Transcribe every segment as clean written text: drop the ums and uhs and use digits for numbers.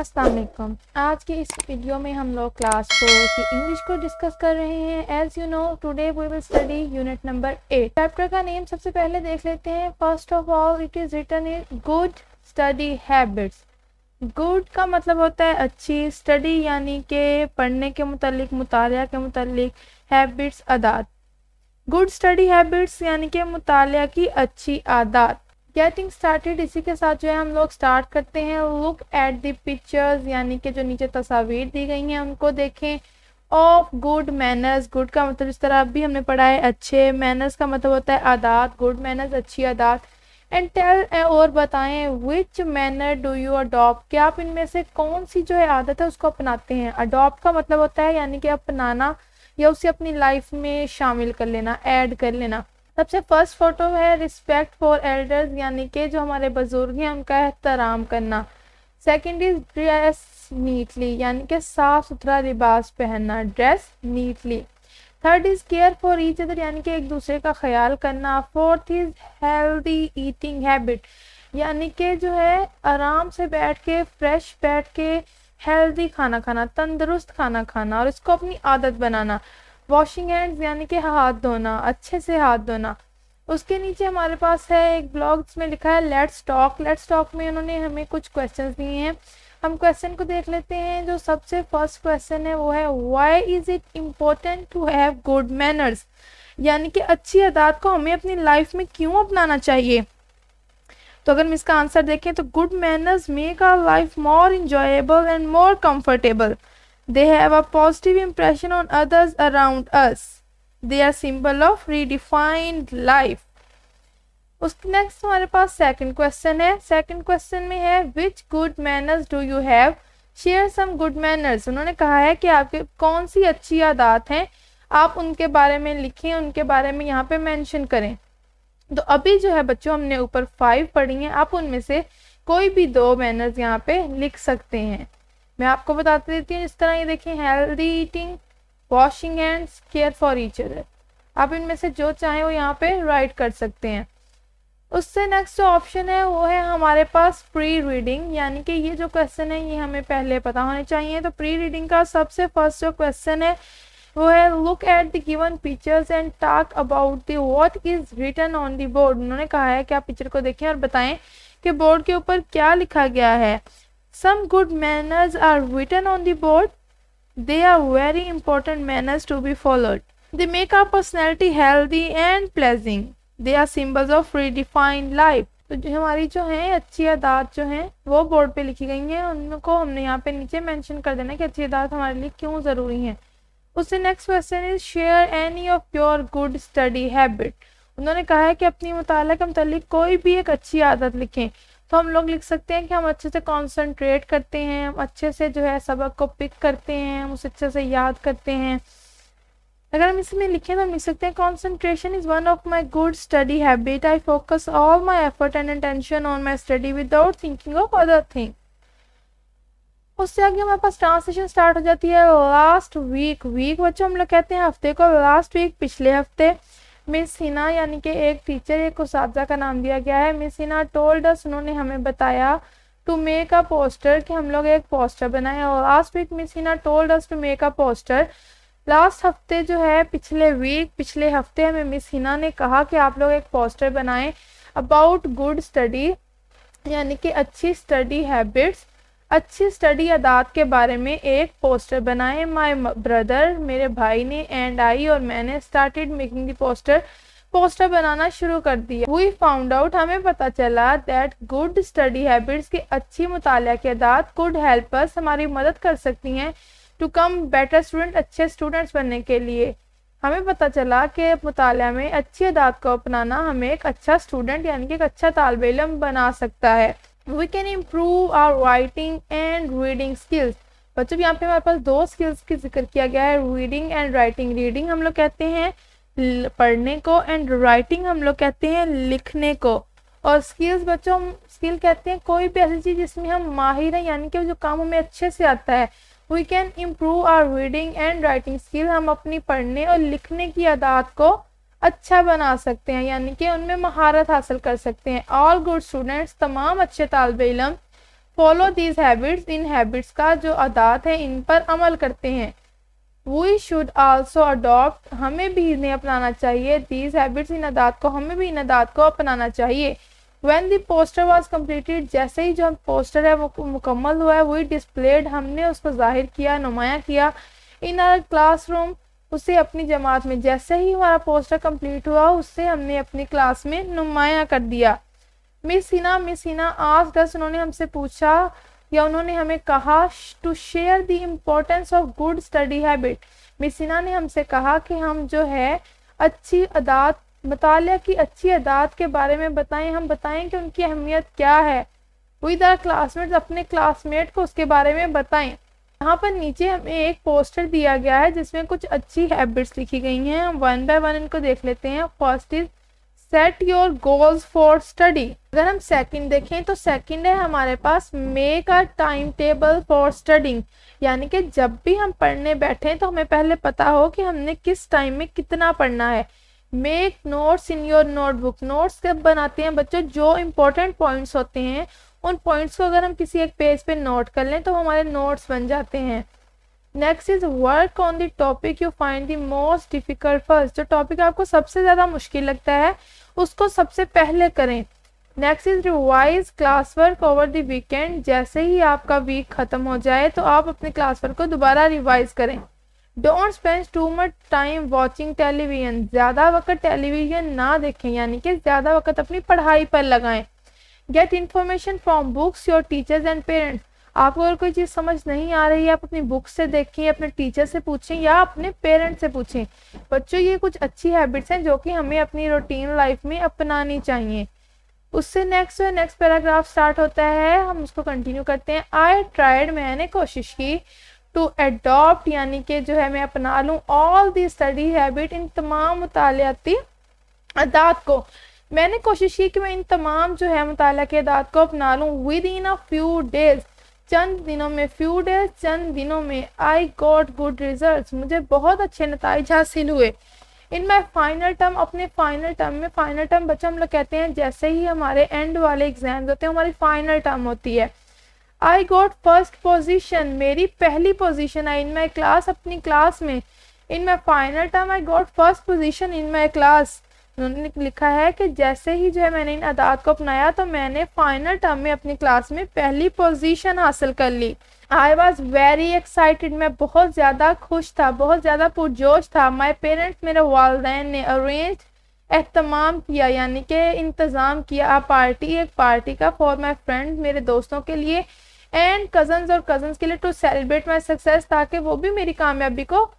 अस्सलाम वालेकुम। आज की इस वीडियो में हम लोग क्लास 4 की इंग्लिश को डिस्कस कर रहे हैं। As you know today we will study unit number 8। Chapter का नेम सबसे पहले देख लेते हैं। First of all it is written in good study habits. Good का मतलब होता है अच्छी, स्टडी यानी कि पढ़ने के मुतालिक, मुतालिया के मुतालिक, हैबिट्स आदत। गुड स्टडी हैबिट्स यानी कि मुतालिया की अच्छी आदत। गेटिंग स्टार्टेड, इसी के साथ जो है हम लोग स्टार्ट करते हैं। लुक एट द पिक्चर्स यानी कि जो नीचे तस्वीर दी गई हैं उनको देखें। ऑफ गुड मैनर्स, गुड का मतलब इस तरह अभी हमने पढ़ा है अच्छे, मैनर्स का मतलब होता है आदत, गुड मैनर्स अच्छी आदत। एंड टेल, और बताएं विच मैनर डू यू अडॉप्ट, कि आप इनमें से कौन सी जो है आदत है उसको अपनाते हैं। अडॉप्ट का मतलब होता है यानी कि अपनाना या उसे अपनी लाइफ में शामिल कर लेना, ऐड कर लेना। सबसे फर्स्ट फोटो है रिस्पेक्ट फॉर एल्डर्स यानी कि जो हमारे बुजुर्ग हैं उनका एहतराम करना। सेकंड इज ड्रेस नीटली यानी कि साफ सुथरा लिबास पहनना, dress neatly. Third is care for each other यानी कि एक दूसरे का ख्याल करना। Fourth is healthy eating habit यानी कि जो है आराम से बैठ के, फ्रेश बैठ के हेल्दी खाना खाना, तंदुरुस्त खाना खाना और इसको अपनी आदत बनाना। वॉशिंग हैंड्स यानी कि हाथ धोना, अच्छे से हाथ धोना। उसके नीचे हमारे पास है एक ब्लॉग्स में लिखा है लेट्स टॉक। लेट्स टॉक में उन्होंने हमें कुछ क्वेश्चंस दिए हैं, हम क्वेश्चन को देख लेते हैं। जो सबसे फर्स्ट क्वेश्चन है वो है why is it important to have good manners यानी कि अच्छी आदत को हमें अपनी लाइफ में क्यों अपनाना चाहिए। तो अगर हम इसका आंसर देखें तो good manners make our life more enjoyable and more comfortable. They have a positive impression on others around us. They are symbol of redefined life. उसके नेक्स्ट हमारे पास सेकंड क्वेश्चन है। सेकंड क्वेश्चन में है which good manners do you have? Share some good manners. उन्होंने कहा है कि आपके कौन सी अच्छी आदत हैं, आप उनके बारे में लिखें, उनके बारे में यहाँ पे मेंशन करें। तो अभी जो है बच्चों हमने ऊपर 5 पढ़ी हैं, आप उनमें से कोई भी 2 मैनर्स यहाँ पे लिख सकते हैं। मैं आपको बताती देती हूँ। इस तरह ये देखें, healthy eating, washing hands, care for each other. आप इनमें से जो चाहें वो यहाँ पे राइट कर सकते हैं। उससे नेक्स्ट जो ऑप्शन है वो है हमारे पास प्री रीडिंग यानी कि ये जो क्वेश्चन है ये हमें पहले पता होने चाहिए। तो प्री रीडिंग का सबसे फर्स्ट जो क्वेश्चन है वो है look at the given pictures and talk about the what is written on the board. उन्होंने कहा है कि आप पिक्चर को देखें और बताएं कि बोर्ड के ऊपर क्या लिखा गया है। Some good manners are written on the board. They are very important manners to be followed. They make our personality healthy and pleasing. They are symbols of redefined life. तो जो हमारी जो है अच्छी आदत जो हैं वो बोर्ड पे लिखी गई हैं, उनको हमने यहाँ पे नीचे मेंशन कर देना कि अच्छी आदत हमारे लिए क्यों ज़रूरी है। उससे next question is share any of your good study habit. उन्होंने कहा है कि अपनी मुताला के मुतालिक कोई भी एक अच्छी आदत लिखें। तो हम लोग लिख सकते हैं कि हम अच्छे से कॉन्सेंट्रेट करते हैं, हम अच्छे से जो है सबक को पिक करते हैं, हम उसे अच्छे से याद करते हैं। अगर हम इसमें लिखें तो हम लिख सकते हैं concentration is one of my good study habit. I focus all my effort and attention on my study without thinking of other thing. उससे आगे हमारे पास ट्रांसलेशन स्टार्ट हो जाती है। लास्ट वीक, वीक बच्चों हम लोग कहते हैं हफ्ते को, लास्ट वीक पिछले हफ्ते। मिस हिना यानी कि एक टीचर, एक उस्तादा का नाम दिया गया है। मिस हिना टोल्ड अस, उन्होंने हमें बताया टू मेक अ पोस्टर, कि हम लोग एक पोस्टर बनाए। और last week miss Hina told us to make a poster. Last हफ्ते जो है पिछले वीक, पिछले हफ्ते हमें मिस हिना ने कहा कि आप लोग एक पोस्टर बनाएं अबाउट गुड स्टडी यानी कि अच्छी स्टडी हैबिट्स, अच्छी स्टडी आदत के बारे में एक पोस्टर बनाए। माय ब्रदर, मेरे भाई ने, एंड आई, और मैंने स्टार्टेड मेकिंग द पोस्टर बनाना शुरू कर दिया। वी फाउंड आउट, हमें पता चला दैट गुड स्टडी हैबिट्स की अच्छी मुतालिया की आदत कुड हेल्प अस, हमारी मदद कर सकती हैं टू कम बेटर स्टूडेंट, अच्छे स्टूडेंट्स बनने के लिए। हमें पता चला कि मुतालिया में अच्छी आदत को अपनाना हमें एक अच्छा स्टूडेंट यानी कि एक अच्छा तालिब इल्म बना सकता है। We can improve our writing and reading skills. बच्चों यहाँ पे हमारे पास 2 स्किल्स की जिक्र किया गया है, रीडिंग एंड राइटिंग। रीडिंग हम लोग कहते हैं पढ़ने को एंड राइटिंग हम लोग कहते हैं लिखने को। और स्किल्स बच्चों हम स्किल कहते हैं कोई भी ऐसी चीज़ जिसमें हम माहिर हैं यानी कि जो काम हमें अच्छे से आता है। We can improve our reading and writing skill. हम अपनी पढ़ने और लिखने की आदत को अच्छा बना सकते हैं यानी कि उनमें महारत हासिल कर सकते हैं। ऑल गुड स्टूडेंट्स, तमाम अच्छे तालिब इल्म follow these habits, in habits का जो आदत है इन पर अमल करते हैं। वी शुड आल्सो अडॉप्ट, हमें भी इन्हें अपनाना चाहिए। दीज हैबिट्स, इन आदत को, हमें भी इन आदत को अपनाना चाहिए। When the poster was completed, जैसे ही जो पोस्टर है वो मुकम्मल हुआ है, we displayed, हमने उसको जाहिर किया, नुमाया किया। in our classroom, उसे अपनी जमात में, जैसे ही हमारा पोस्टर कंप्लीट हुआ उससे हमने अपनी क्लास में नुमाया कर दिया। मिस हिना आस्क्ड अस, उन्होंने हमसे पूछा या उन्होंने हमें कहा, to share the importance of good study habit. Miss Hina ने हमसे कहा कि हम जो है अच्छी आदत, मुतालिया की अच्छी आदत के बारे में बताएं, हम बताएं कि उनकी अहमियत क्या है। विद आवर क्लासमेट्स, अपने क्लासमेट को उसके बारे में बताएं। यहाँ पर नीचे हमें एक पोस्टर दिया गया है जिसमें कुछ अच्छी हैबिट्स लिखी गई हैं। हम वन बाय वन इनको देख लेते हैं। First is set your goals for study. अगर हम सेकंड देखें तो सेकंड है हमारे पास make a time table for studying, यानी कि जब भी हम पढ़ने बैठें तो हमें पहले पता हो कि हमने किस टाइम में कितना पढ़ना है। Make notes in your notebook, notes कब बनाते हैं बच्चों, जो इम्पोर्टेंट पॉइंट्स होते हैं उन पॉइंट्स को अगर हम किसी एक पेज पे नोट कर लें तो हमारे नोट्स बन जाते हैं। Next is work on the topic you find the most difficult first, जो टॉपिक आपको सबसे ज़्यादा मुश्किल लगता है उसको सबसे पहले करें। Next is revise class work over the weekend, जैसे ही आपका वीक ख़त्म हो जाए तो आप अपने क्लास वर्क को दोबारा रिवाइज करें। Don't spend too much time watching television, ज़्यादा वक्त टेलीविजन ना देखें, यानी कि ज़्यादा वक्त अपनी पढ़ाई पर लगाएं। Get information from books your teachers and parents, आपको अगर कोई चीज़ समझ नहीं आ रही है आप अपनी बुक से देखें, अपने टीचर से पूछें या अपने पेरेंट्स से पूछें। बच्चों ये कुछ अच्छी हैबिट्स हैं जो कि हमें अपनी रूटीन लाइफ में अपनानी चाहिए। उससे नेक्स्ट पैराग्राफ स्टार्ट होता है, हम उसको कंटिन्यू करते हैं। आई ट्राइड, मैंने कोशिश की, टू एडॉप्ट, यानी कि जो है मैं अपना लूँ, ऑल दी स्टडी हैबिट, इन तमाम मुतालियाती आदत को। मैंने कोशिश की कि मैं इन तमाम जो है मुताला की आदत को अपना लूँ। Within a few days, चंद दिनों में, फ्यू डेज चंद दिनों में। आई गॉट गुड रिजल्ट, मुझे बहुत अच्छे नतीजे हासिल हुए। इन माई फाइनल टर्म, अपने फाइनल टर्म में, फाइनल टर्म बच्चों हम लोग कहते हैं जैसे ही हमारे एंड वाले एग्जाम्स होते हैं हमारी फाइनल टर्म होती है। आई गॉट फर्स्ट पोजीशन, मेरी पहली position I in my class, अपनी क्लास में। In my final term I got first position in my class. उन्होंने लिखा है कि जैसे ही जो है मैंने इन आदत को अपनाया तो मैंने फाइनल टर्म में अपनी क्लास में पहली पोजीशन हासिल कर ली। आई वॉज वेरी एक्साइटेड, मैं बहुत ज़्यादा खुश था, बहुत ज़्यादा पुरजोश था। माई पेरेंट्स, मेरे वालिदैन ने अरेंज, एहतमाम किया, यानी कि इंतज़ाम किया, पार्टी, एक पार्टी का, फॉर माई फ्रेंड्स, मेरे दोस्तों के लिए, एंड कजन्स, और कजन्स के लिए, टू सेलिब्रेट माई सक्सेस, ताकि वो भी मेरी कामयाबी को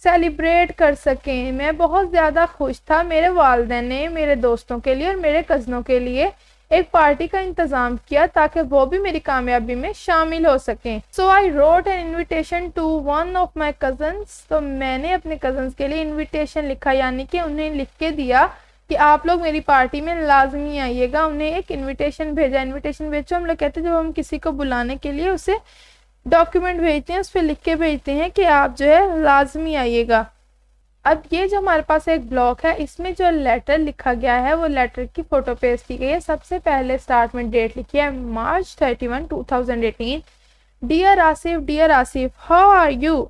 सेलिब्रेट कर सकें। मैं बहुत ज़्यादा खुश था, मेरे वालिदैन ने मेरे दोस्तों के लिए और मेरे कज़नों के लिए एक पार्टी का इंतज़ाम किया ताकि वो भी मेरी कामयाबी में शामिल हो सकें। So I wrote an invitation to one of my cousins, तो मैंने अपने कज़न्स के लिए इन्विटेशन लिखा, यानी कि उन्हें लिख के दिया कि आप लोग मेरी पार्टी में लाजमी आइएगा। उन्हें एक इन्विटेशन भेजा। इन्विटेशन भेजो हम लोग कहते हैं जब हम किसी को बुलाने के लिए उसे डॉक्यूमेंट भेजते हैं, उस पर लिख के भेजते हैं कि आप जो है लाजमी आइएगा। अब ये जो हमारे पास एक ब्लॉक है इसमें जो लेटर लिखा गया है वो लेटर की फोटो पेस्ट की गई है। सबसे पहले स्टार्ट में डेट लिखी है March 31, 2018। Dear Asif, how are you,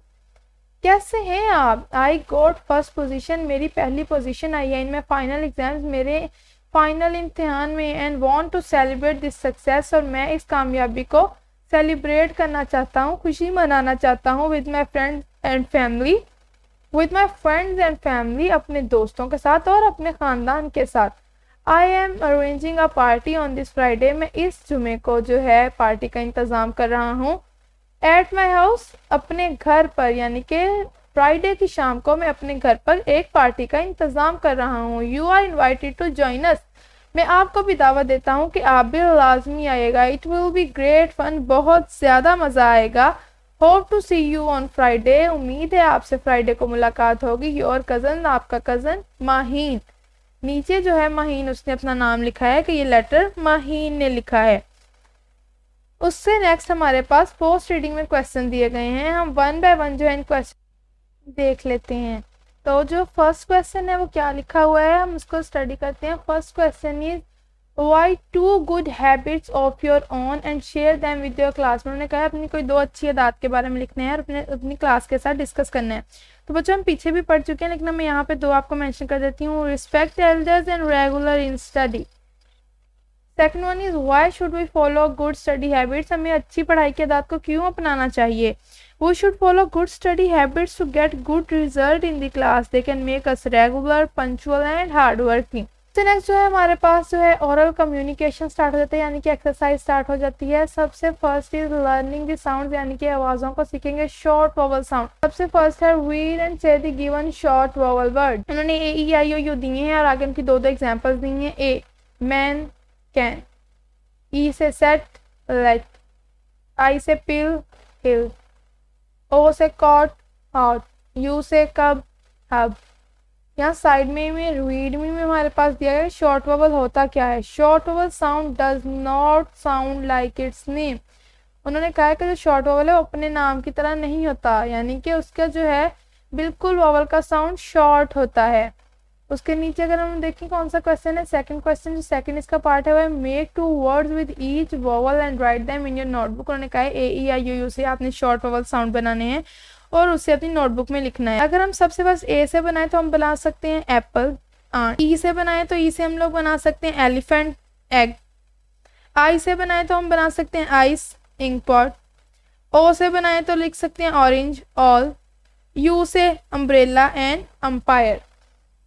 कैसे हैं आप। आई गॉट फर्स्ट पोजीशन, मेरी पहली पोजीशन आई है इनमें फाइनल एग्जाम्स, मेरे फाइनल इम्तिहान में, and want to celebrate this success, और मैं इस कामयाबी को सेलिब्रेट करना चाहता हूँ, खुशी मनाना चाहता हूँ। With my friends and family, with my friends and family, अपने दोस्तों के साथ और अपने ख़ानदान के साथ। I am arranging a party on this Friday, मैं इस जुमे को जो है पार्टी का इंतज़ाम कर रहा हूँ। एट माई हाउस, अपने घर पर, यानी कि फ्राइडे की शाम को मैं अपने घर पर एक पार्टी का इंतज़ाम कर रहा हूँ। You are invited to join us, मैं आपको भी दावत देता हूँ कि आप भी लाजमी आइएगा। It will be great fun, बहुत ज़्यादा मज़ा आएगा। Hope to see you on Friday, उम्मीद है आपसे फ्राइडे को मुलाकात होगी। योर कज़न, आपका कज़न माहीन। नीचे जो है माहीन उसने अपना नाम लिखा है कि ये लेटर माहीन ने लिखा है। उससे नेक्स्ट हमारे पास पोस्ट रीडिंग में क्वेश्चन दिए गए हैं, हम वन बाय वन जो है इन क्वेश्चन देख लेते हैं। तो जो फर्स्ट क्वेश्चन है वो क्या लिखा हुआ है हम उसको स्टडी करते हैं। First question is Why 2 good habits of your own and share them with your class। उन्होंने कहा अपनी कोई 2 अच्छी आदत के बारे में लिखने हैं और अपनी क्लास के साथ डिस्कस करना है। तो बच्चों हम पीछे भी पढ़ चुके हैं, लेकिन मैं यहाँ पे 2 आपको मेंशन कर देती हूँ। Respect elders and regular in study. Second one is why should we follow good study habits. हमें अच्छी पढ़ाई की आदत को क्यों अपनाना चाहिए। We should follow good study habits to get good result in the class. They can make us regular, punctual and hardworking. तो नेक्स्ट जो है हमारे पास जो है ओरल कम्युनिकेशन स्टार्ट हो जाता है, यानी कि एक्सरसाइज स्टार्ट हो जाती है। सबसे first is learning the sound, यानी कि आवाज़ों को सीखेंगे। शॉर्ट वोवल साउंड सबसे फर्स्ट है। रीड एंड से the given short vowel word. उन्होंने ए ई आई ओ यू दिए हैं और आगे उनकी 2 एग्जांपल्स दी हैं। ए मैन कैन, ई से सेट लेट, आई से पिल हिल, ओ से कॉट आउट, यू से कब हब। यहाँ साइड में रीड में हमारे पास दिया है शॉर्ट वोवल होता क्या है। Short vowel sound does not sound like it's name. उन्होंने कहा है कि जो शॉर्ट वोवल है वो अपने नाम की तरह नहीं होता, यानी कि उसका जो है बिल्कुल वोवल का साउंड शॉर्ट होता है। उसके नीचे अगर हम देखें कौन सा क्वेश्चन है, सेकंड क्वेश्चन, जो सेकंड इसका पार्ट है वो है make 2 words with each vowel and write them in your notebook. उन्होंने कहा है ए ई आई ओ यू से आपने शॉर्ट वोवल साउंड बनाने हैं और उसे अपनी नोटबुक में लिखना है। अगर हम सबसे फर्स्ट ए से बनाए तो हम बना सकते हैं एप्पल आंट। ई से बनाए तो ई से हम लोग बना सकते हैं एलिफेंट एग। आई से बनाए तो हम बना सकते हैं आइस इंक पॉट। ओ से बनाए तो लिख सकते हैं ऑरेंज ऑल। यू से अम्ब्रेला एंड अम्पायर।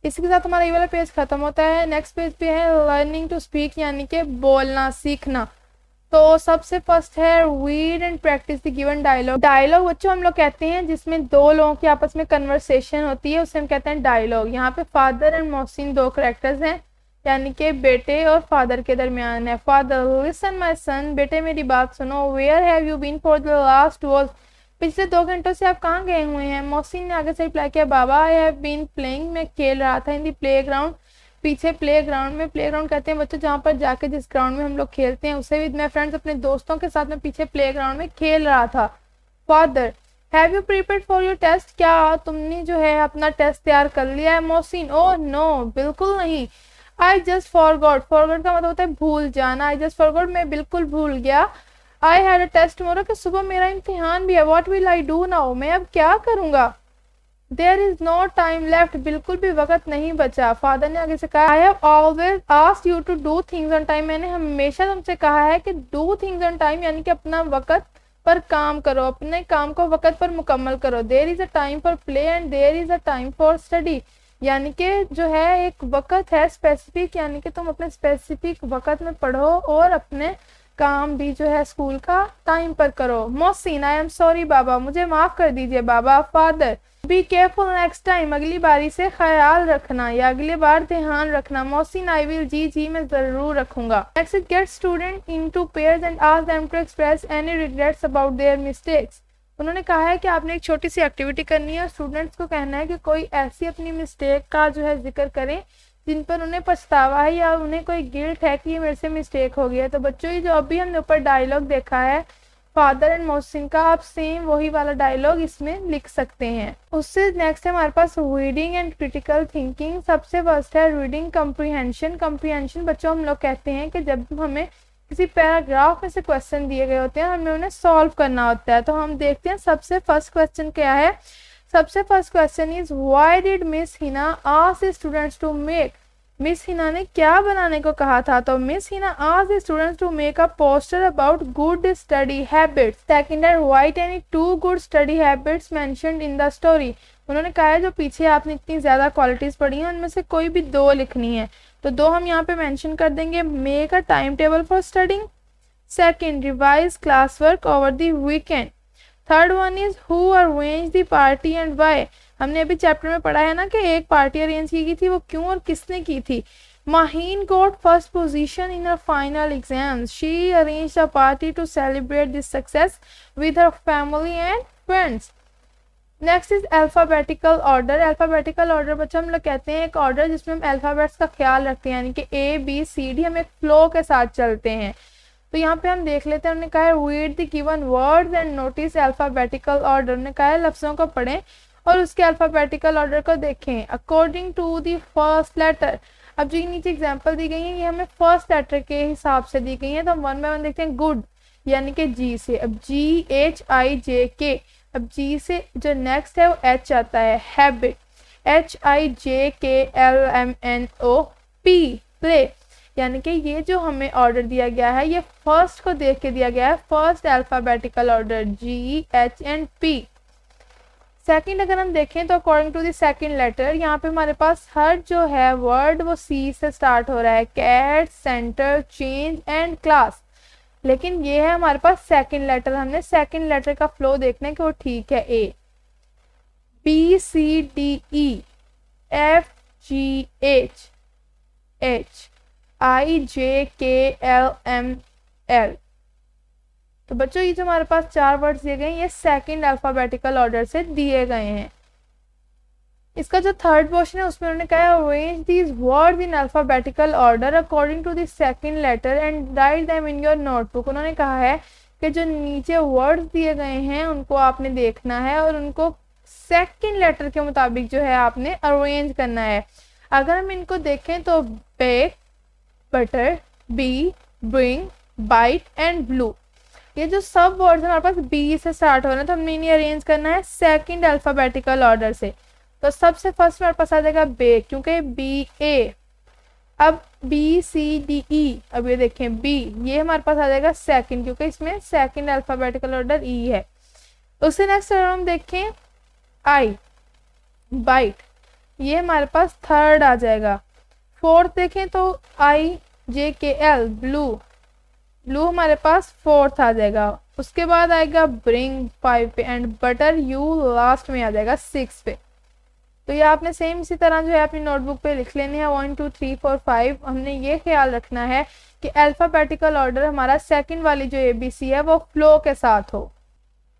इसके साथ हमारा ये वाला पेज खत्म होता है। नेक्स्ट पेज पे है लर्निंग टू स्पीक, यानी कि बोलना सीखना। तो सबसे फर्स्ट है read and practise the given dialogue. Dialogue बच्चों हम लोग कहते हैं जिसमें 2 लोगों की आपस में कन्वर्सेशन होती है, उसे हम कहते हैं डायलॉग। यहाँ पे फादर एंड मोहसिन 2 कैरेक्टर्स हैं, यानी कि बेटे और फादर के दरमियान है। फादर लिसन माय सन, बेटे मेरी बात सुनो। Where have you been for the last was, पिछले 2 घंटों से आप कहाँ गए हुए हैं। मोहसिन ने आगे से रिप्लाई किया बाबा आई हैव बीन प्लेइंग, मैं खेल रहा था। इन द प्लेग्राउंड, पीछे प्लेग्राउंड में, प्लेग्राउंड कहते हैं बच्चों जहाँ पर जाके जिस ग्राउंड में हम लोग खेलते हैं उसे विद माय फ्रेंड्स, अपने दोस्तों के साथ में पीछे प्लेग्राउंड में खेल रहा था। Father have you prepared for your test, क्या तुमने जो है अपना टेस्ट तैयार कर लिया है। मोहसिन ओह नो बिल्कुल नहीं। आई जस्ट फॉरगॉट, फॉरगॉट का मतलब होता है भूल जाना। आई जस्ट फॉरगॉट, मैं बिल्कुल भूल गया। I had a test tomorrow, कि सुबह मेरा इम्तिहान भी है। What will I do now, मैं अब क्या करूंगा। There is no time left, बिल्कुल भी वक्त नहीं बचा। फादर ने आगे से कहा I have always asked you to do things on time, मैंने हमेशा तुमसे कहा है कि डू थिंग्स ऑन टाइम, यानी कि अपना वक्त पर काम करो, अपने काम को वक्त पर मुकम्मल करो। There is a time for play and there is a time for study, यानी कि जो है एक वक्त है स्पेसिफिक, यानी कि तुम अपने स्पेसिफिक वक्त में पढ़ो और अपने काम भी जो है स्कूल का टाइम पर करो। मोहसिन आई एम सॉरी बाबा, मुझे माफ कर दीजिए बाबा। Father be careful next time, अगली बारी से ख्याल रखना या अगली बार ध्यान रखना। मोहसिन आई विल, जी मैं जरूर रखूंगा। Next get student into pairs and ask them to express any regrets about their mistakes. उन्होंने कहा है कि आपने एक छोटी सी एक्टिविटी करनी है, स्टूडेंट्स को कहना है कि कोई ऐसी अपनी मिस्टेक का जो है जिक्र करें जिन पर उन्हें पछतावा है या उन्हें कोई गिल्ट है कि ये मेरे से मिस्टेक हो गया है। तो बच्चों ये जो अभी हमने ऊपर डायलॉग देखा है फादर एंड मोहसिन का, आप सेम वही वाला डायलॉग इसमें लिख सकते हैं। उससे नेक्स्ट है हमारे पास रीडिंग एंड क्रिटिकल थिंकिंग। सबसे फर्स्ट है रीडिंग कम्प्रीहेंशन। कम्प्रीहेंशन बच्चों हम लोग कहते हैं कि जब हमें किसी पैराग्राफ में से क्वेश्चन दिए गए होते हैं हमें उन्हें सॉल्व करना होता है। तो हम देखते हैं सबसे फर्स्ट क्वेश्चन क्या है। सबसे first question is why did miss Hina ask students to make, miss Hina ने क्या बनाने को कहा था। तो miss Hina asked students to make a poster about good study habits. Second है write any 2 good study habits mentioned in the story. उन्होंने कहा है जो पीछे आपने इतनी ज्यादा क्वालिटीज पढ़ी हैं उनमें से कोई भी 2 लिखनी है। तो 2 हम यहाँ पे मेंशन कर देंगे। Make a time table for studying. Second revise class work over the weekend. Third one is who arrange the party and why. हमने अभी चैप्टर में पढ़ा है ना कि एक पार्टी अरेंज की गई थी, वो क्यों और किसने की थी। Maheen got first position in her final exams. She arranged a party to celebrate this success with her family and friends. Next is alphabetical order. Alphabetical order बच्चों हम लोग कहते हैं एक ऑर्डर जिसमें हम अल्फाबेट्स का ख्याल रखते हैं, यानी कि ABCD हम एक फ्लो के साथ चलते हैं। तो यहाँ पे हम देख लेते हैं, उन्होंने कहा है read the given words and notice alphabetical order. उन्होंने कहा है लफ्जों को पढ़ें और उसके अल्फाबेटिकल ऑर्डर को देखें। According to the first letter, अब जो नीचे एग्जांपल दी गई है ये हमें फर्स्ट लेटर के हिसाब से दी गई है, तो हम वन बाय वन देखते हैं। गुड यानी कि जी से, अब GHIJK, अब जी से जो नेक्स्ट है वो H आता है। हैबिट HIJKLMNOP, प्ले, यानी कि ये जो हमें ऑर्डर दिया गया है ये फर्स्ट को देख के दिया गया है, first alphabetical order GHP। Second अगर हम देखें तो according to the second letter यहाँ पे हमारे पास हर जो है वर्ड वो C से स्टार्ट हो रहा है, cat, centre, change and class. लेकिन ये है हमारे पास सेकंड लेटर, हमने सेकंड लेटर का फ्लो देखना है कि वो ठीक है। A, B C D E F G H H I J K L M L। तो बच्चों ये जो हमारे पास चार वर्ड्स दिए गए हैं ये सेकंड अल्फाबेटिकल ऑर्डर से दिए गए हैं। इसका जो थर्ड पोर्शन है उसमें उन्होंने कहा arrange these words in alphabetical order according to the second letter and write them in your notebook. उन्होंने कहा है कि जो नीचे वर्ड्स दिए गए हैं उनको आपने देखना है और उनको सेकंड लेटर के मुताबिक जो है आपने अरेंज करना है। अगर हम इनको देखें तो bake, butter, bee, bring, bite and blue, ये जो सब वर्ड्स हमारे पास बी से स्टार्ट हो रहे हैं तो हमने इन्हें अरेंज करना है सेकंड अल्फाबेटिकल ऑर्डर से। तो सबसे फर्स्ट हमारे पास आ जाएगा बे, क्योंकि बी ए, अब बी सी डी ई, अब ये देखें बी, ये हमारे पास आ जाएगा सेकंड क्योंकि इसमें सेकंड अल्फाबेटिकल ऑर्डर ई है। उससे नेक्स्ट अगर हम देखें आई, बाइट, ये हमारे पास थर्ड आ जाएगा। फोर्थ देखें तो IJKL, ब्लू, ब्लू हमारे पास फोर्थ आ जाएगा। उसके बाद आएगा ब्रिंग 5 पे एंड बटर यू लास्ट में आ जाएगा 6 पे। तो ये आपने सेम इसी तरह जो है अपनी नोटबुक पे लिख लेने हैं 1 2 3 4 5। हमने ये ख्याल रखना है कि अल्फाबेटिकल ऑर्डर हमारा सेकंड वाली जो ABC है वो फ्लो के साथ हो।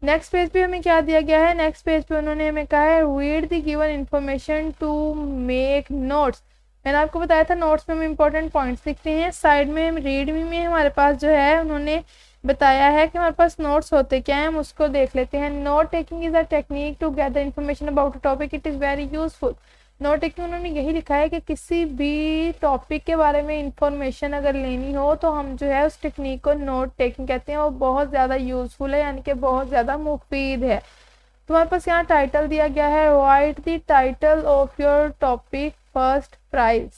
नेक्स्ट पेज पे हमें क्या दिया गया है, नेक्स्ट पेज पे उन्होंने हमें कहा है read the given information to make notes. मैंने आपको बताया था नोट्स में हम इंपॉर्टेंट पॉइंट्स लिखते हैं। साइड में रीड में हमारे पास जो है उन्होंने बताया है कि हमारे पास नोट्स होते क्या हैं, हम उसको देख लेते हैं। Note taking is a technique to gather information about a topic, it is very useful. Note taking उन्होंने यही लिखा है कि किसी भी टॉपिक के बारे में इंफॉर्मेशन अगर लेनी हो तो हम जो है उस टेक्निक को नोट टेकिंग कहते हैं। वो बहुत ज़्यादा यूजफुल है, यानी कि बहुत ज़्यादा मुफीद है। तो हमारे पास यहाँ टाइटल दिया गया है write the title of your topic first prize.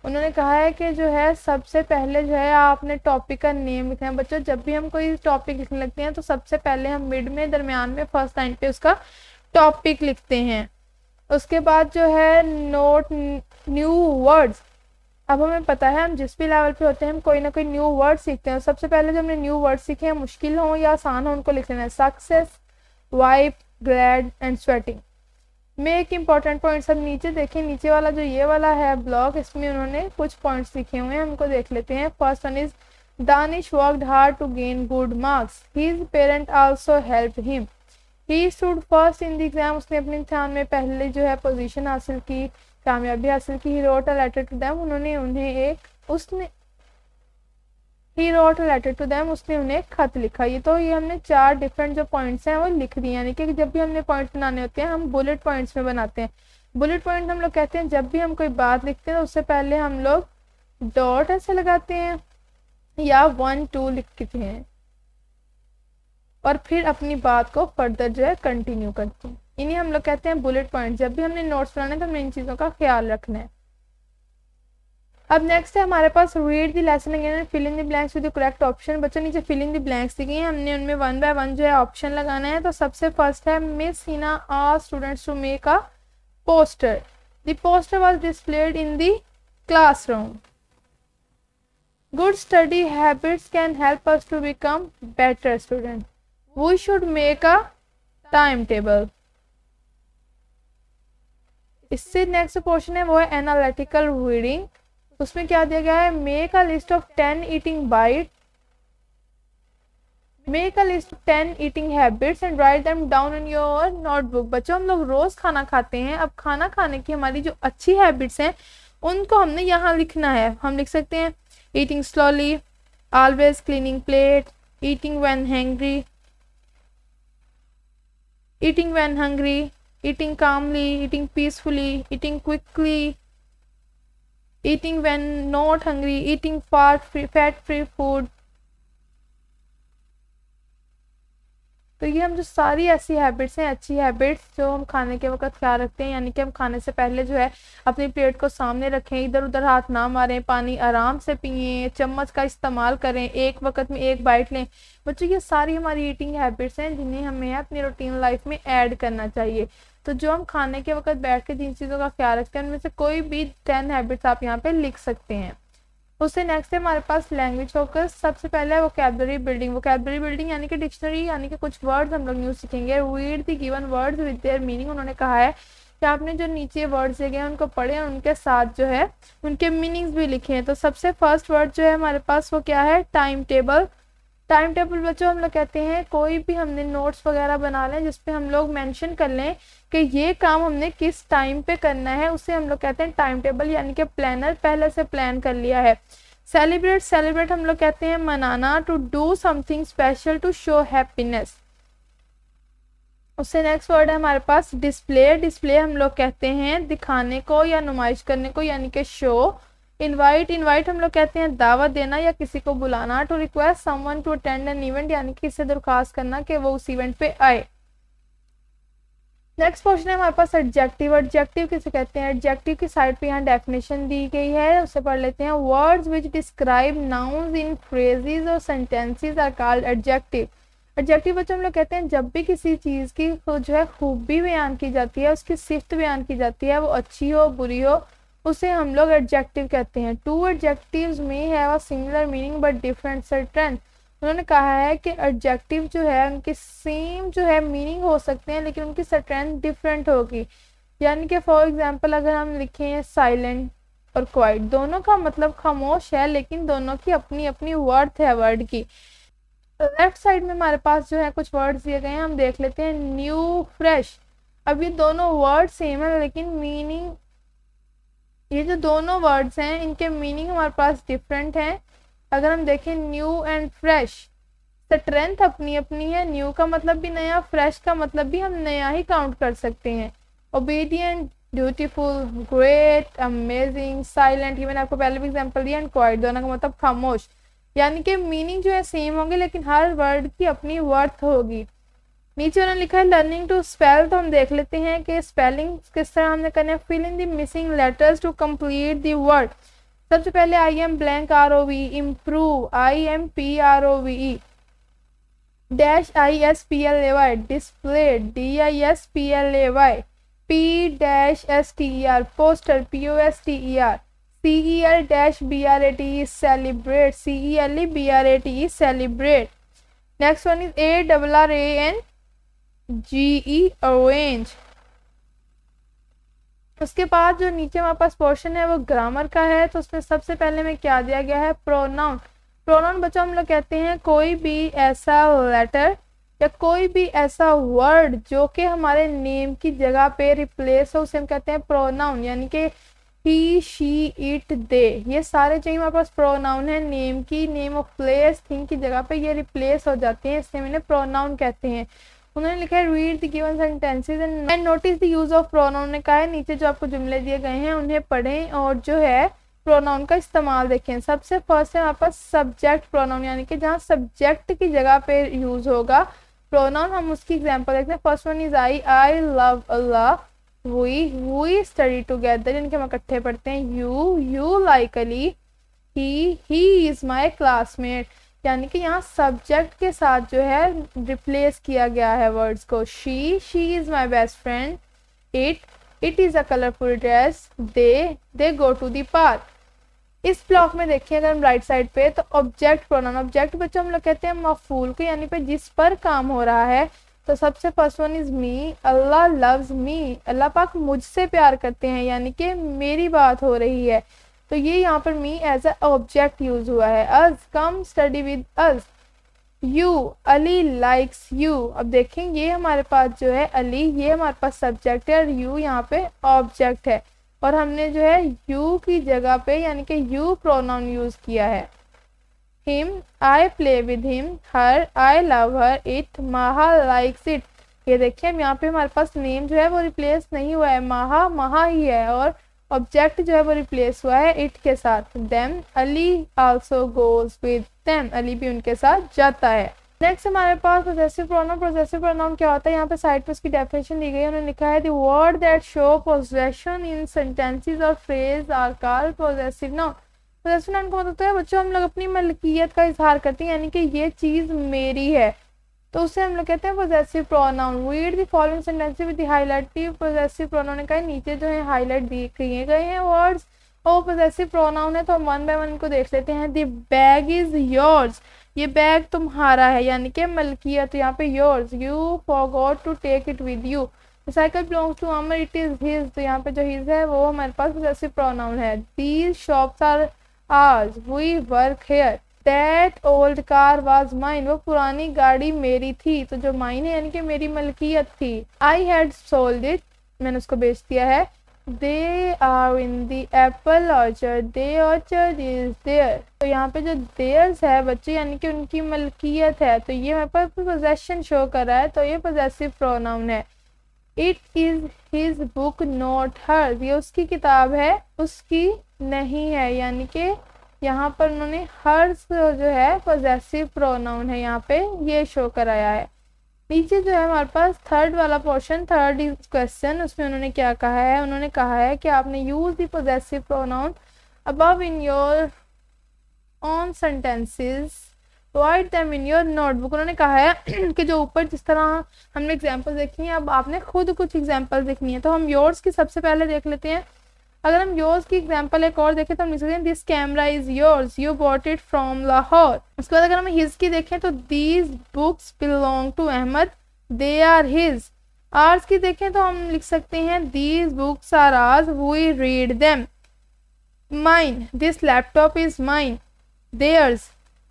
उन्होंने कहा है कि जो है सबसे पहले जो है आपने टॉपिक का नेम लिखना है। बच्चों जब भी हम कोई टॉपिक लिखने लगते हैं तो सबसे पहले हम मिड में, दरमियान में, फर्स्ट लाइन पे उसका टॉपिक लिखते हैं। उसके बाद जो है नोट न्यू वर्ड्स। अब हमें पता है हम जिस भी लेवल पे होते हैं हम कोई ना कोई न्यू वर्ड सीखते हैं। सबसे पहले जो हमने न्यू वर्ड सीखे हैं मुश्किल हो या आसान हो उनको लिख लेना है। Success, wipe, glad and sweating में एक इम्पॉर्टेंट पॉइंट सब नीचे देखें। नीचे वाला जो ये वाला है ब्लॉक, इसमें उन्होंने कुछ पॉइंट्स लिखे हुए हैं, हमको देख लेते हैं। First one is Danish worked hard to gain good marks, his parent also help him, he stood first in the exam, उसने अपने इम्तिहान में पहले जो है पोजीशन हासिल की, कामयाबी हासिल की। He wrote a letter to them, उन्होंने उन्हें एक उसने he wrote a letter to them, उसने उन्हें एक खत लिखा। ये तो ये हमने चार डिफरेंट जो पॉइंट्स हैं वो लिख दिए, यानी कि जब भी हमने पॉइंट्स बनाने होते हैं हम बुलेट पॉइंट्स में बनाते हैं। बुलेट पॉइंट हम लोग कहते हैं जब भी हम कोई बात लिखते हैं तो उससे पहले हम लोग डॉट ऐसे लगाते हैं या 1 2 लिखते हैं और फिर अपनी बात को फर्दर जो है कंटिन्यू करते हैं। इन्हें हम लोग कहते हैं बुलेट पॉइंट। जब भी हमने नोट्स बनाने तो हमें इन चीज़ों का ख्याल रखना है। अब नेक्स्ट है हमारे पास read the lesson again and fill in the blanks with the correct option. बच्चों नीचे फिल इन द ब्लैंक्स दिए हैं, हमने उनमें 1 बाय 1 जो है ऑप्शन लगाना है। तो सबसे फर्स्ट है miss Hina asked students to make a poster, the poster was displayed in the classroom. Good study habits can help us to become better student, we should make a time table. इससे next portion है वो है analytical reading. उसमें क्या दिया गया है, make a list of 10 eating bite, make a list of 10 eating habits and write them down in your notebook. बच्चों हम लोग रोज खाना खाते हैं, अब खाना खाने की हमारी जो अच्छी हैबिट्स हैं उनको हमने यहाँ लिखना है। हम लिख सकते हैं eating slowly, always cleaning plate, eating when hangry, eating when hungry, eating calmly, eating peacefully, eating quickly, eating when not hungry, eating fat free food. तो ये हम जो सारी ऐसी हैबिट्स हैं, अच्छी हैबिट्स जो हम खाने के वक्त ख्याल रखते हैं, यानी कि हम खाने से पहले जो है अपनी प्लेट को सामने रखें, इधर उधर हाथ ना मारें, पानी आराम से पिएं, चम्मच का इस्तेमाल करें, एक वक्त में एक बाइट लें। बच्चों ये सारी हमारी ईटिंग हैबिट्स हैं जिन्हें हमें अपनी रूटीन लाइफ में ऐड करना चाहिए। तो जो हम खाने के वक्त बैठ के जिन चीज़ों का ख्याल रखते हैं उनमें से कोई भी 10 हैबिट्स आप यहाँ पे लिख सकते हैं। उससे नेक्स्ट है हमारे पास लैंग्वेज फोकस। सबसे पहले है वोकैबुलरी बिल्डिंग। वोकैबुलरी बिल्डिंग यानी कि डिक्शनरी, यानी कि कुछ वर्ड्स हम लोग न्यू सीखेंगे। Read the given words with their meaning. उन्होंने कहा है कि आपने जो नीचे वर्ड्स दिए गए उनको पढ़े और उनके साथ जो है उनके मीनिंग्स भी लिखे हैं। तो सबसे फर्स्ट वर्ड जो है हमारे पास वो क्या है, टाइम टेबल। टाइम टेबल बच्चों हम लोग कहते हैं कोई भी हमने नोट्स वगैरह बना लें जिसपे हम लोग मेंशन कर लें कि ये काम हमने किस टाइम पे करना है, उसे हम लोग कहते हैं टाइम टेबल, यानी कि प्लानर, पहले से प्लान कर लिया है। सेलिब्रेट, सेलिब्रेट हम लोग कहते हैं मनाना, to do something special to show happiness. उससे नेक्स्ट वर्ड है हमारे पास डिस्प्ले। डिस्प्ले हम लोग कहते हैं दिखाने को या नुमाइश करने को, यानी कि शो। इनवाइट, इनवाइट हम लोग कहते हैं दावत देना या किसी को बुलाना। To request someone to attend an event, यानी कि किसी दरख्वास्त करना कि वो उस इवेंट पे आए। नेक्स्ट क्वेश्चन है हमारे पास एडजेक्टिव। एडजेक्टिव किसे कहते हैं? एडजेक्टिव की साइड पे यहाँ डेफिनेशन दी गई है, उससे पढ़ लेते हैं। Words which describe nouns in phrases और sentences are called adjective. Adjective बच्चों हम लोग कहते हैं जब भी किसी चीज़ की जो है खूबी बयान की जाती है, उसकी सिफ्त बयान की जाती है, वो अच्छी हो बुरी हो, उसे हम लोग एडजेक्टिव कहते हैं। टू एडजेक्टिव्स में have a similar meaning but different strength. उन्होंने कहा है कि एडजेक्टिव जो है उनके सेम जो है मीनिंग हो सकते हैं लेकिन उनकी स्ट्रेंथ डिफरेंट होगी। यानी कि फॉर एग्जांपल अगर हम लिखें साइलेंट और क्वाइट, दोनों का मतलब खामोश है लेकिन दोनों की अपनी अपनी वर्थ है वर्ड की। लेफ्ट साइड में हमारे पास जो है कुछ वर्ड्स दिए गए हैं, हम देख लेते हैं। New, fresh. अब ये दोनों वर्ड सेम है लेकिन मीनिंग, ये जो दोनों वर्ड्स हैं इनके मीनिंग हमारे पास डिफरेंट हैं। अगर हम देखें न्यू एंड फ्रेश, स्ट्रेंथ अपनी अपनी है। न्यू का मतलब भी नया, फ्रेश का मतलब भी हम नया ही काउंट कर सकते हैं। Obedient, beautiful, great, amazing, silent, ये मैंने आपको पहले भी एग्जांपल दिया। एंड क्वाइट, दोनों का मतलब खामोश। यानी कि मीनिंग जो है सेम होंगे लेकिन हर वर्ड की अपनी वर्थ होगी। नीचे उन्होंने लिखा है लर्निंग टू स्पेल, तो हम देख लेते हैं कि स्पेलिंग किस तरह हमने करना है। Fill in the missing letters to complete the word. सबसे पहले I M blank ROV, improve IMPROVE, dash ISPLAY, display DISPLAY, P-STER, poster POSTER, CEL-BRATE, celebrate, CELEBRATE, celebrate. Next one is ARRANGE, arrange. उसके बाद जो नीचे हमारे पास portion है वो grammar का है। तो उसमें सबसे पहले में क्या दिया गया है, प्रोनाउन। प्रोनाउन बच्चों हम लोग कहते हैं कोई भी ऐसा लेटर या कोई भी ऐसा वर्ड जो कि हमारे नेम की जगह पे रिप्लेस हो, उसे हम कहते हैं प्रोनाउन। यानी कि ही, शी, इट, दे, ये सारे जो हमारे पास प्रोनाउन है नेम की, नेम ऑफ प्लेस, थिंग की जगह पे ये रिप्लेस हो जाते हैं, इसलिए इन्हें प्रोनाउन कहते हैं। उन्होंने लिखा है read the given sentences and notice the use of pronoun. ने कहा है नीचे जो आपको जुमले दिए गए हैं उन्हें पढ़ें और जो है प्रोनाउन का इस्तेमाल देखें। सबसे फर्स्ट है हमारे पास सब्जेक्ट प्रोनाउन, यानी कि जहाँ सब्जेक्ट की जगह पे यूज होगा प्रोनाउन। हम उसकी एग्जांपल देखते हैं। First one is I love Allah, we study together, यानी कि हम इकट्ठे पढ़ते हैं। You like Ali, he is my classmate, यानी कि यहाँ सब्जेक्ट के साथ जो है रिप्लेस किया गया है वर्ड्स को। She is my best friend, it is a colourful dress, they go to the park. इस ब्लॉक में देखिए अगर हम राइट साइड पे, तो ऑब्जेक्ट प्रोनाउन। ऑब्जेक्ट बच्चों हम लोग कहते हैं मफूल को, यानी पे जिस पर काम हो रहा है। तो सबसे first one is me, Allah loves me, Allah पाक मुझसे प्यार करते हैं, यानी कि मेरी बात हो रही है। तो ये यहाँ पर me as a object use हुआ है। Us, come study with us. You, Ali likes you. अब देखें ये हमारे पास जो है अली, ये हमारे पास सब्जेक्ट है और यू यहाँ पे ऑब्जेक्ट है, और हमने जो है यू की जगह पे यानी कि यू प्रोनाउन यूज किया है। Him, I play with him, her, I love her, it, माहा लाइक्स इट। ये देखिए हम यहाँ पे हमारे पास नेम जो है वो रिप्लेस नहीं हुआ है, माहा ही है और ऑब्जेक्ट जो है वो रिप्लेस हुआ है इट के साथ। Them Ali also goes with them, Ali भी उनके साथ जाता है। नेक्स्ट हमारे पास पोजेसिव प्रोनाउन। पोजेसिव प्रोनाउन क्या होता है, यहाँ पे साइड पे उसकी डेफिनेशन दी गई है। उन्होंने लिखा है the word that show possession in sentences और phrase are called possessive noun. Possessive noun का मतलब है बच्चों हम लोग अपनी मलकियत का इजहार करते हैं, यानी कि ये चीज मेरी है, तो उसे हम लोग कहते हैं possessive pronoun. Read the following sentences with the highlighted possessive pronoun का नीचे जो है हाईलाइट किए गए हैं वर्ड्स और पोजेसिव प्रोनाउन है, तो हम वन बाय वन को देख लेते हैं। द बैग इज योर्स, ये बैग तुम्हारा है, यानी कि मलकियत। यहाँ पे yours, you forgot to take it with you. The cycle belongs to Amar, it is his, तो यहाँ पे जो हिज है वो हमारे पास पोजेसिव प्रोनाउन है। These shops are ours, we work here. That old car was mine, वो पुरानी गाड़ी मेरी थी, तो जो माइन है यानी कि मेरी मलकियत थी। आई हैड सोल्ड इट, मैंने उसको बेच दिया है। They are in the apple orchard, the orchard is there, तो यहाँ पे जो theirs है बच्चे यानी कि उनकी मलकियत है, तो ये मेरे पास पोजेशन शो कर रहा है, तो ये पोजेसिव प्रोनाउन है। It is his book not hers, ये उसकी किताब है उसकी नहीं है, यानी कि यहाँ पर उन्होंने hers जो है पोजेसिव प्रोनाउन है, यहाँ पे ये शो कराया है। नीचे जो है हमारे पास थर्ड वाला पोर्शन, थर्ड क्वेश्चन, उसमें उन्होंने क्या कहा है, उन्होंने कहा है कि आपने use the possessive pronoun above in your on sentences, right them in your notebook. उन्होंने कहा है कि जो ऊपर जिस तरह हमने एग्जांपल देखी है, अब आपने खुद कुछ एग्जांपल देखनी है, तो हम योर्स की सबसे पहले देख लेते हैं। अगर हम योर्स की एग्जांपल एक और देखें तो हम लिख सकते हैं this camera is yours, you bought it from Lahore. उसके बाद अगर हम हिज की देखें तो these books belong to Ahmad, they are his. Ours की देखें तो हम लिख सकते हैं these books are ours, we read them. Mine, this laptop is mine, theirs,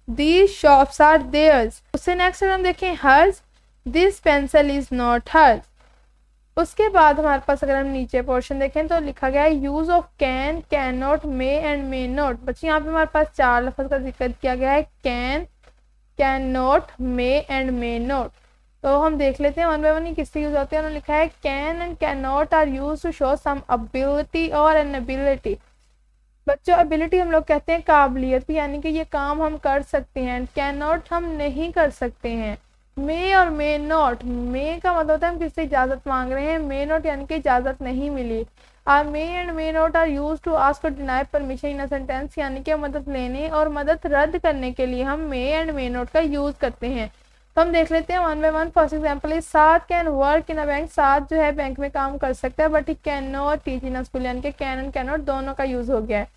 these shops are theirs. उससे नेक्स्ट अगर हम देखें hers, this pencil is not hers. उसके बाद हमारे पास अगर हम नीचे पोर्शन देखें तो लिखा गया है use of can, can not, may and may not. बच्चे यहाँ पे हमारे पास चार लफ्ज का जिक्र किया गया है, can, can not, may and may not. तो हम देख लेते हैं वन बाय वन ये किससे यूज होते हैं। उन्होंने लिखा है can and can not are use to show some ability और एन एबिलिटी। बच्चों एबिलिटी हम लोग कहते हैं काबिलियत, यानी कि ये काम हम कर सकते हैं। कैन नॉट हम नहीं कर सकते हैं। मे और मे नॉट, मे का मतलब होता है हम किससे इजाजत मांग रहे हैं, मे नॉट यानी कि इजाजत नहीं मिली। Are may and may not are use to ask or deny permission in a sentence, यानी कि मदद लेने और मदद रद्द करने के लिए हम मे एंड मे नॉट का यूज करते हैं। तो हम देख लेते हैं one by one. First example is Saad can work in a bank, Saad जो है बैंक में काम कर सकता है, but he can not teach in a school, यानी कि कैन एंड कैन नॉट दोनों का यूज हो गया है।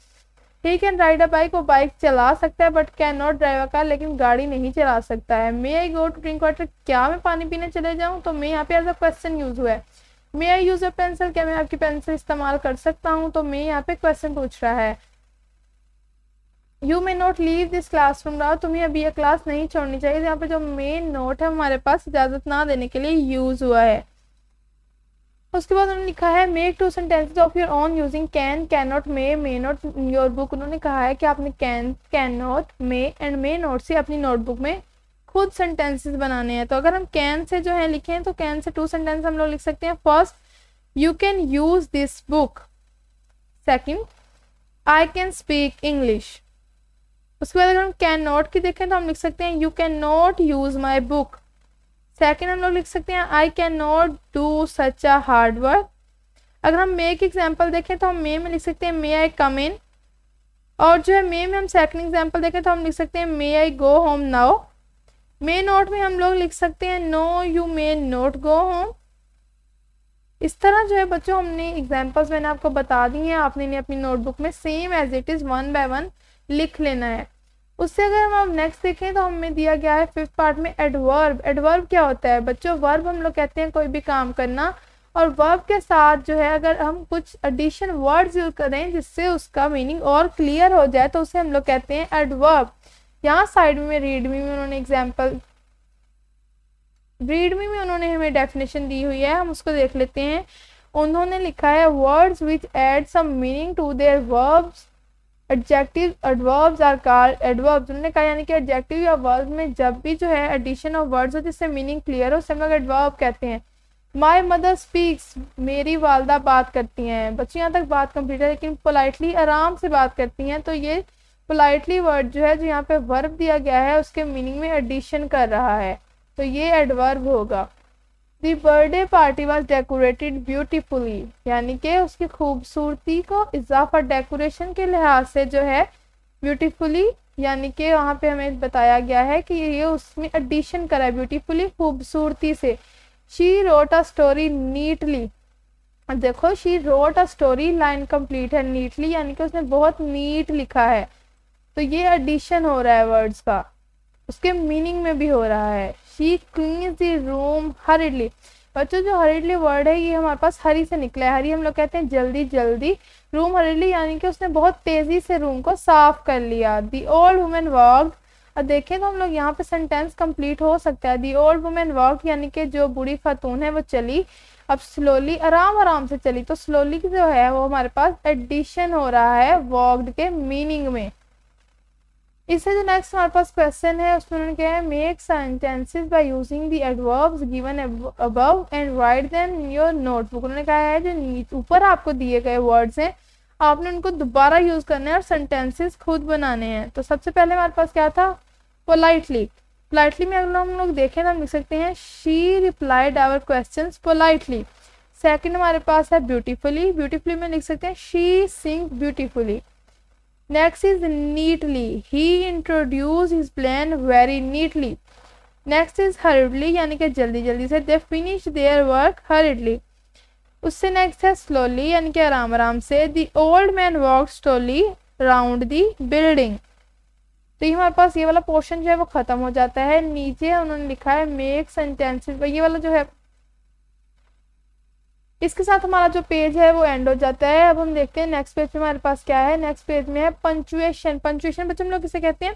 He can ride a bike, वो बाइक चला सकता है, but can not drive a car, लेकिन गाड़ी नहीं चला सकता है। मे I go to drink water, क्या मैं पानी पीने चले जाऊँ, तो मे यहाँ पे एज अ क्वेश्चन यूज हुआ है। मे आई यूज अ पेंसिल, क्या मैं आपकी पेंसिल इस्तेमाल कर सकता हूँ, तो मे यहाँ पे क्वेश्चन पूछ रहा है। You may not leave this classroom now, तुम्हें अभी यह क्लास नहीं छोड़नी चाहिए। यहाँ पे जो मे नॉट है हमारे पास इजाजत ना देने के लिए यूज हुआ है। उसके बाद उन्होंने लिखा है make two sentences of your own using can, can not, may not in your book. उन्होंने कहा है कि आपने can, can not, may and may not से अपनी नोटबुक में खुद सेंटेंसेस बनाने हैं। तो अगर हम कैन से जो है लिखें तो कैन से टू सेंटेंस हम लोग लिख सकते हैं। First, you can use this book. Second, I can speak English. उसके बाद अगर हम कैन नॉट की देखें तो हम लिख सकते हैं you can not use my book. Second हम लोग लिख सकते हैं I can not do such a hard work. अगर हम मे की एग्जाम्पल देखें तो हम मे में लिख सकते हैं मे आई कम इन, और जो है मे में हम सेकंड एग्जाम्पल देखें तो हम लिख सकते हैं may I go home now. May not में हम लोग लिख सकते हैं no you may not go home. इस तरह जो है बच्चों हमने एग्जाम्पल्स मैंने आपको बता दी हैं, आपने इन्हें अपनी नोटबुक में same as it is one by one लिख लेना है। उससे अगर हम अब नेक्स्ट देखें तो हमें दिया गया है फिफ्थ पार्ट में एडवर्ब। एडवर्ब क्या होता है बच्चों, वर्ब हम लोग कहते हैं कोई भी काम करना, और वर्ब के साथ जो है अगर हम कुछ एडिशन वर्ड्स यूज करें जिससे उसका मीनिंग और क्लियर हो जाए तो उसे हम लोग कहते हैं एडवर्ब। यहाँ साइड में रीडमी में उन्होंने एग्जाम्पल, रीडमी में उन्होंने हमें डेफिनेशन दी हुई है, हम उसको देख लेते हैं। उन्होंने लिखा है words which add some meaning to their verbs, adjective adverbs are called adverbs. उन्होंने कहा यानी कि एडजेक्टिव या वर्ब में जब भी जो है एडिशन ऑफ वर्ड्स हो जिससे मीनिंग क्लियर हो उसे हम लोग एडवर्ब कहते हैं। माई मदर स्पीक्स, मेरी वालदा बात करती हैं। बच्चों यहाँ तक बात कंप्लीट है, लेकिन पोलाइटली आराम से बात करती हैं। तो ये पोलाइटली वर्ड जो है, जो यहाँ पे वर्ब दिया गया है, उसके मीनिंग में एडिशन कर रहा है, तो ये एडवर्ब होगा। The birthday party was decorated beautifully, यानी कि उसकी खूबसूरती को इजाफा डेकोरेशन के लिहाज से जो है ब्यूटीफुली, यानी कि वहाँ पे हमें बताया गया है कि ये उसमें एडिशन करा है ब्यूटीफुली, खूबसूरती से। She wrote a story neatly, देखो she wrote a story line complete है, नीटली यानी कि उसने बहुत नीट लिखा है, तो ये एडिशन हो रहा है वर्ड्स का, उसके मीनिंग में भी हो रहा है। शी क्लीन्स द रूम हरिडली, बच्चों जो हरिडली वर्ड है ये हमारे पास हरी से निकला है। हरी हम लोग कहते हैं जल्दी जल्दी, रूम हरिडली यानी कि उसने बहुत तेजी से रूम को साफ कर लिया। दी ओल्ड वुमेन वॉक्ड, अब देखें तो हम लोग यहाँ पे सेंटेंस कंप्लीट हो सकता है। दी ओल्ड वुमेन वॉक्ड यानी कि जो बूढ़ी खातून है वो चली, अब स्लोली आराम आराम से चली, तो स्लोली जो है वो हमारे पास एडिशन हो रहा है वॉक्ड के मीनिंग में। इससे जो नेक्स्ट हमारे पास क्वेश्चन है उसमें उन्होंने क्या है, make sentences by using the adverbs given above and write them in your notebook. उन्होंने कहा है जो ऊपर आपको दिए गए वर्ड्स हैं आपने उनको दोबारा यूज करना है और सेंटेंसेस खुद बनाने हैं। तो सबसे पहले हमारे पास क्या था, पोलाइटली। पोलाइटली में अगर हम लोग देखें तो हम लिख सकते हैं she replied our questions politely. Second हमारे पास है ब्यूटीफुली, ब्यूटीफुली में लिख सकते हैं she sing beautifully. Next is neatly, he introduce his plan very neatly. Next is hurriedly यानी कि जल्दी जल्दी से, they finish their work hurriedly. उससे नेक्स्ट है स्लोली यानी कि आराम आराम से, the old man walk slowly round the building. तो ये हमारे पास ये वाला पोर्शन जो है वो खत्म हो जाता है। नीचे उन्होंने लिखा है मेक सेंटेंसेस, ये वाला जो है इसके साथ हमारा जो पेज है वो एंड हो जाता है। अब हम देखते हैं नेक्स्ट पेज में हमारे पास क्या है। नेक्स्ट पेज में है पंचुएशन। पंचुएशन बच्चों हम लोग किसे कहते हैं,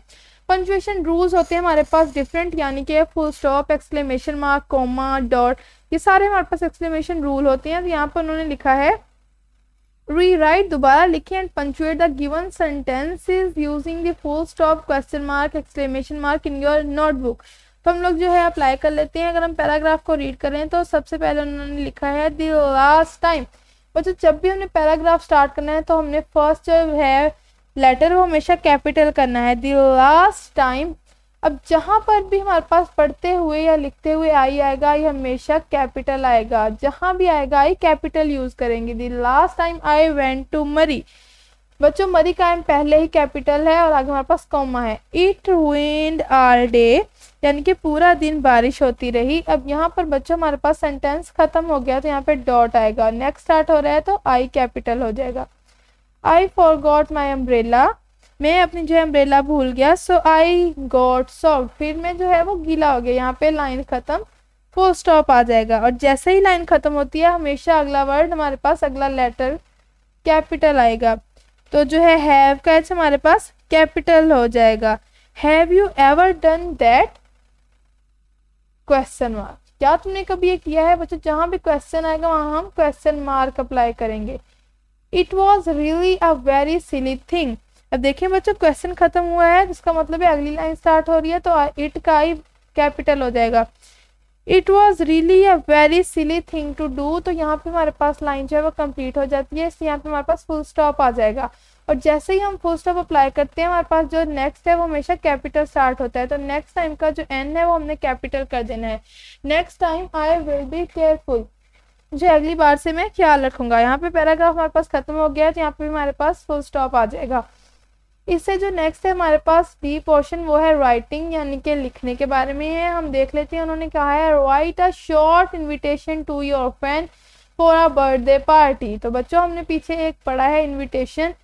पंचुएशन रूल्स होते हैं हमारे पास डिफरेंट, यानी कि full stop, exclamation mark, comma, dot, ये सारे हमारे पास एक्सक्लेमेशन रूल होते हैं। तो यहाँ पर उन्होंने लिखा है रीराइट, दोबारा लिखें, and punctuate the given sentences using the full stop, question mark, exclamation mark in your notebook. तो हम लोग जो है अप्लाई कर लेते हैं। अगर हम पैराग्राफ को रीड करें तो सबसे पहले उन्होंने लिखा है द लास्ट टाइम। बच्चों जब भी हमने पैराग्राफ स्टार्ट करना है तो हमने फर्स्ट जो है लेटर वो हमेशा कैपिटल करना है, द लास्ट टाइम। अब जहाँ पर भी हमारे पास पढ़ते हुए या लिखते हुए आई आएगा ये हमेशा कैपिटल आएगा, जहाँ भी आएगा आई कैपिटल यूज करेंगे। The last time I went to Murree, बच्चों मरी का एम पहले ही कैपिटल है और आगे हमारे पास कॉमा है। इट रेन्ड ऑल डे यानी कि पूरा दिन बारिश होती रही। अब यहाँ पर बच्चों हमारे पास सेंटेंस खत्म हो गया तो यहाँ पे डॉट आएगा, नेक्स्ट स्टार्ट हो रहा है तो आई कैपिटल हो जाएगा। आई फॉरगॉट माई अम्ब्रेला, मैं अपनी जो है अम्ब्रेला भूल गया। सो आई गॉट सॉफ्ट, फिर में जो है वो गीला हो गया, यहाँ पे लाइन खत्म, फुल स्टॉप आ जाएगा। और जैसे ही लाइन खत्म होती है हमेशा अगला वर्ड हमारे पास अगला लेटर कैपिटल आएगा। तो जो है हैव का एच हमारे पास कैपिटल हो जाएगा। Have you ever done that, question mark, क्या तुमने कभी ये किया है। बच्चों जहां भी क्वेश्चन आएगा वहां हम क्वेश्चन मार्क अप्लाई करेंगे। It was really a very silly thing, अब देखिए बच्चों क्वेश्चन खत्म हुआ है जिसका मतलब है अगली लाइन स्टार्ट हो रही है तो इट का आई कैपिटल हो जाएगा। It was really a very silly thing to do, तो यहाँ पे हमारे पास लाइन जो है वो कंप्लीट हो जाती है, इसलिए यहाँ पे हमारे पास फुल स्टॉप आ जाएगा। और जैसे ही हम फुल स्टॉप अप्लाई करते हैं हमारे पास जो नेक्स्ट है वो हमेशा कैपिटल स्टार्ट होता है, तो नेक्स्ट टाइम का जो एन है वो हमने कैपिटल कर देना है। Next time I will be careful, जो अगली बार से मैं ख्याल रखूंगा। यहाँ पे पैराग्राफ हमारे पास खत्म हो गया है तो यहाँ पे हमारे पास फुल स्टॉप आ जाएगा। इससे जो नेक्स्ट है हमारे पास डी पोर्शन वो है राइटिंग, यानी कि लिखने के बारे में है। हम देख लेते हैं, उन्होंने कहा है write a short invitation to your friend for a birthday party. तो बच्चों हमने पीछे एक पढ़ा है इन्विटेशन,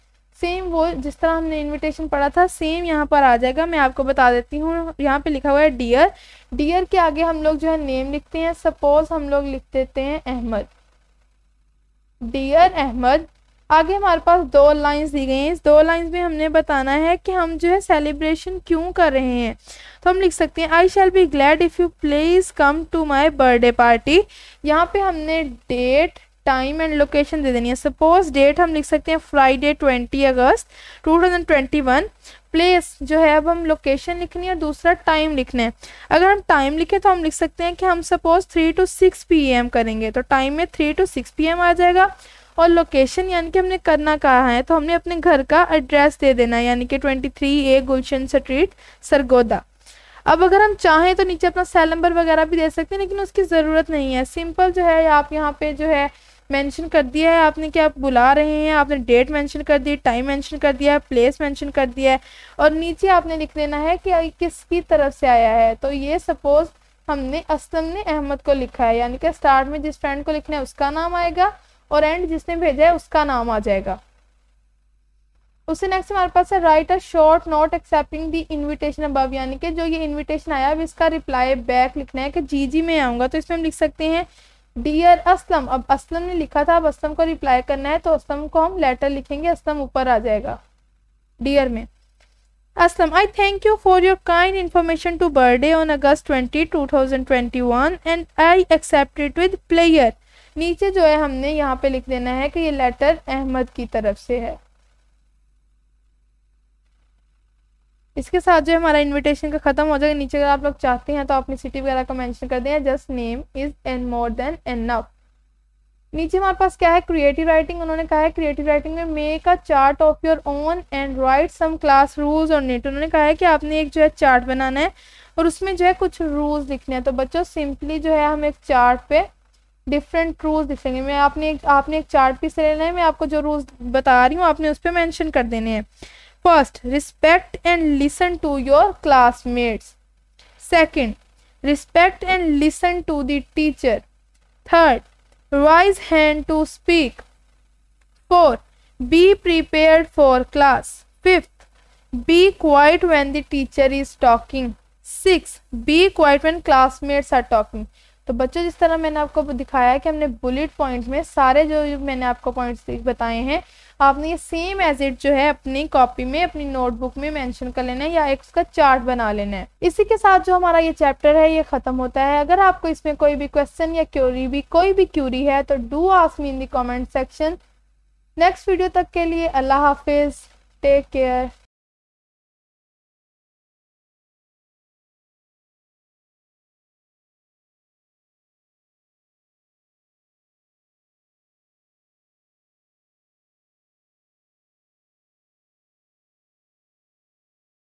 सेम वो जिस तरह हमने इन्विटेशन पढ़ा था सेम यहाँ पर आ जाएगा। मैं आपको बता देती हूँ, यहाँ पे लिखा हुआ है डियर, डियर के आगे हम लोग जो है नेम लिखते हैं। सपोज हम लोग लिख देते हैं अहमद, डियर अहमद। आगे हमारे पास दो लाइंस दी गई हैं, इस दो लाइंस में हमने बताना है कि हम जो है सेलिब्रेशन क्यों कर रहे हैं। तो हम लिख सकते हैं I shall be glad if you please come to my birthday party. यहाँ पे हमने डेट, टाइम एंड लोकेशन दे देनी है। सपोज डेट हम लिख सकते हैं फ्राइडे 20 अगस्त 2021, प्लेस जो है, अब हम लोकेशन लिखनी है और दूसरा टाइम लिखना है। अगर हम टाइम लिखे तो हम लिख सकते हैं कि हम सपोज 3 to 6 PM करेंगे, तो टाइम में 3 to 6 PM आ जाएगा। और लोकेशन यानी कि हमने करना कहाँ है, तो हमने अपने घर का एड्रेस दे देना है, यानी कि 23A गुलशन स्ट्रीट सरगोदा। अब अगर हम चाहें तो नीचे अपना सेल नंबर वगैरह भी दे सकते हैं, लेकिन उसकी ज़रूरत नहीं है। सिंपल जो है आप यहाँ पे जो है मेंशन कर दिया है आपने कि आप बुला रहे हैं, आपने डेट मेंशन कर दी, टाइम मेंशन कर दिया है, प्लेस मेंशन कर दिया है, और नीचे आपने लिख देना है कि किसकी तरफ से आया है। तो ये सपोज हमने असलम ने अहमद को लिखा है, यानी कि स्टार्ट में जिस फ्रेंड को लिखना है उसका नाम आएगा और एंड जिसने भेजा है उसका नाम आ जाएगा। उससे नेक्स्ट हमारे पास है write a short note accepting the invitation above, यानी कि जो ये इनविटेशन आया अब इसका रिप्लाई बैक लिखना है कि जी मैं आऊँगा। तो इसमें हम लिख सकते हैं डियर असलम। अब असलम ने लिखा था, अब असलम को रिप्लाई करना है, तो असलम को हम लेटर लिखेंगे, असलम ऊपर आ जाएगा डियर में। Aslam, I thank you for your kind information to birthday on August 20, 2021 and I accept it with pleasure. नीचे जो है हमने यहाँ पे लिख देना है कि ये लेटर अहमद की तरफ से है। इसके साथ जो हमारा इनविटेशन का खत्म हो जाएगा। नीचे अगर आप लोग चाहते हैं तो अपनी सिटी वगैरह का मेंशन कर दें, just name is and more than enough. नीचे हमारे पास क्या है, क्रिएटिव राइटिंग। उन्होंने कहा है क्रिएटिव राइटिंग में make a chart of your own and write some class rules on it. उन्होंने कहा है कि आपने एक जो है चार्ट बनाना है और उसमें जो है कुछ रूल्स लिखने हैं। तो बच्चों सिंपली जो है हम एक चार्ट पे डिफरेंट रूल्स लिखेंगे। मैं आपने एक चार्ट पीस लेना है, मैं आपको जो रूल्स बता रही हूँ आपने उस पर मेंशन कर देने हैं। First, respect and listen to your classmates. Second, respect and listen to the teacher. Third, raise hand to speak. 4, be prepared for class. 5th, be quiet when the teacher is talking. 6, be quiet when classmates are talking. तो बच्चों जिस तरह मैंने आपको दिखाया है कि हमने बुलेट पॉइंट में सारे जो मैंने आपको पॉइंट्स बताए हैं, आपने ये सेम एज इट जो है अपनी कॉपी में अपनी नोटबुक में मेंशन कर लेना है या एक उसका चार्ट बना लेना है। इसी के साथ जो हमारा ये चैप्टर है ये खत्म होता है। अगर आपको इसमें कोई भी क्वेश्चन या कोई भी क्यूरी है तो do ask me in the comment section. Next video तक के लिए अल्लाह हाफिज, टेक केयर।